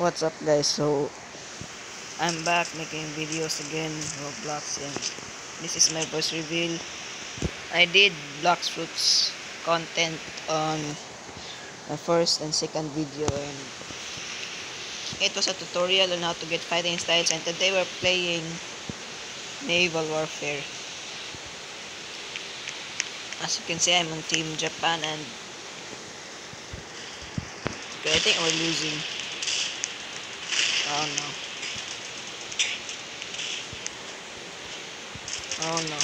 What's up guys, so I'm back making videos again, Roblox, and this is my voice reveal. I did Blox Fruits content on my first and second video, and it was a tutorial on how to get fighting styles, and today we're playing Naval Warfare. As you can see, I'm on Team Japan, and okay, I think we're losing. Oh no. Oh no.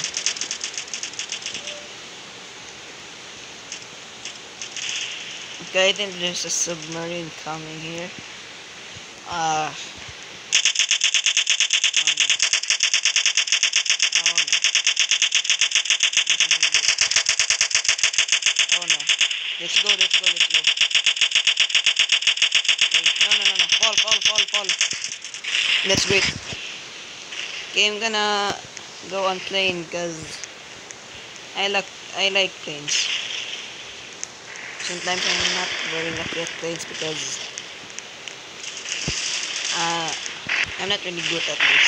Okay, I think there's a submarine coming here. Oh no. Oh no. Oh no. Let's go. Wait, no. Fall. Let's wait. Okay, I'm gonna go on plane because I like planes. Sometimes I'm not very lucky at planes because I'm not really good at this.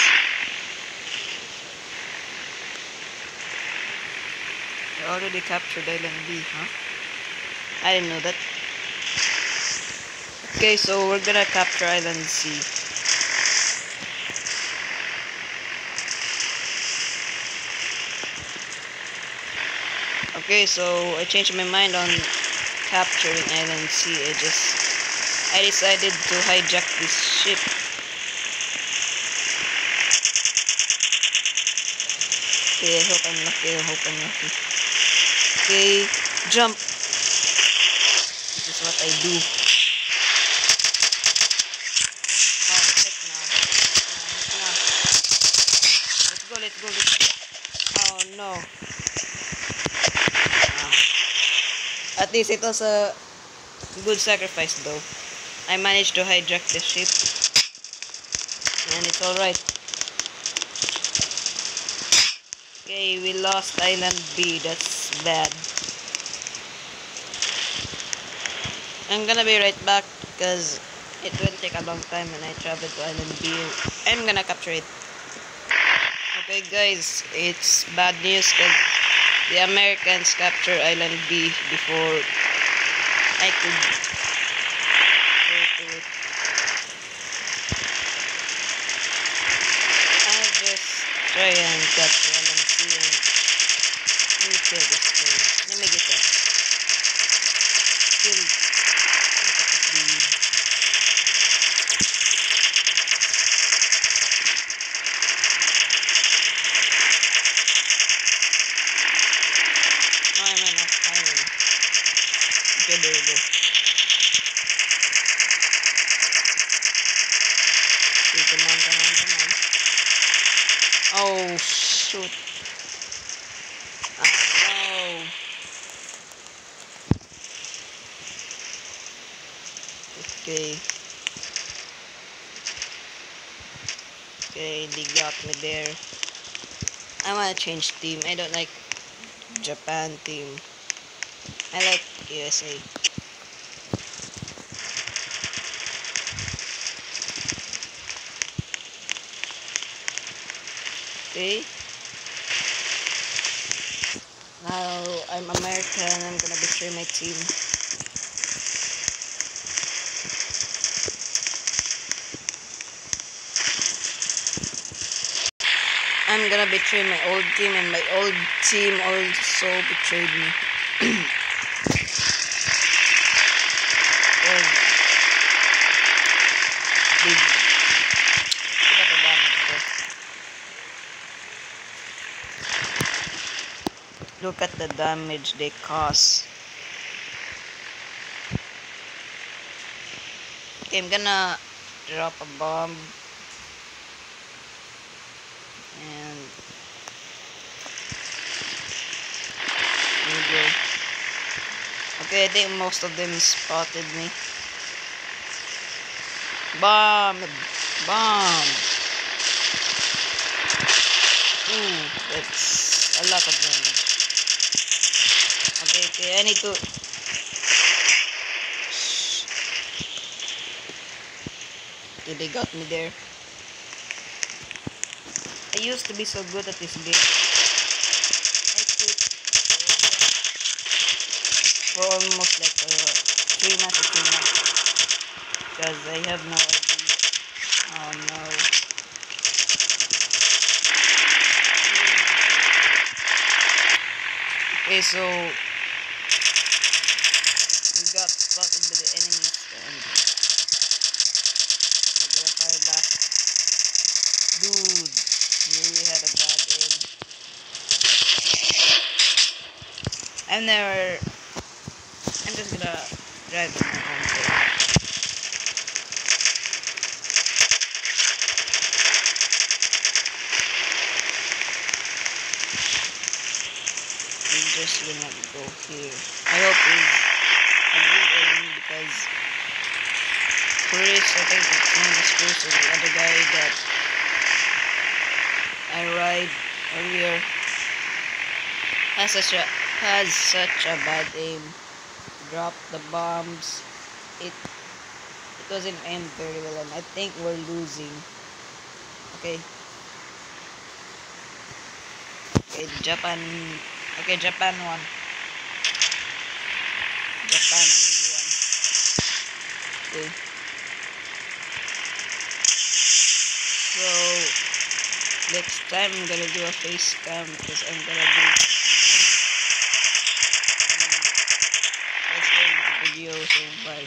I already captured Island B, huh? I didn't know that. Okay, so we're gonna capture Island C. Okay, so I changed my mind on capturing Island C. I decided to hijack this ship. Okay, I hope I'm lucky. Okay, jump. This is what I do. Oh, hit now. Let's go. Oh no. At least it was a good sacrifice though. I managed to hijack the ship. And it's alright. Okay, we lost Island B. That's bad. I'm gonna be right back because it will take a long time when I travel to Island B. I'm gonna capture it. Okay guys, it's bad news because the Americans captured Island B before I could go to it. I'll just try and capture Island C and let me kill this thing. Let me get that. Kill. Look at this dude. Oh, I'm not firing. Okay, there we go. Okay, come on. Oh, shoot. Oh, no. Okay. Okay, they got me there. I wanna change team. I don't like Japan team. I like USA. Okay. Now I'm American. I'm gonna betray my team. I'm gonna betray my old team, and my old team also betrayed me. Oh, look at the damage they cause. Okay, I'm gonna drop a bomb. And there we go. Okay, I think most of them spotted me. Bomb! Ooh, that's a lot of damage. Okay, I need to... they got me there. I used to be so good at this game. I quit for almost like 3 months or 2 months because I have no idea. Oh no. Okay, so we got spotted by the enemies and I'm gonna fire back. Dude, you really had a bad aim. I'm just gonna drive to my home there. I'm just gonna go here. I hope he's a good aim because Chris, I think it's name is Chris or the other guy that I ride earlier has such a bad aim. Drop the bombs. It wasn't aimed very well, and I think we're losing. Okay. Okay, Japan. Okay, Japan won. Japan already won. Okay. So next time I'm gonna do a face cam because I'm gonna do. Let's go into the video. So bye.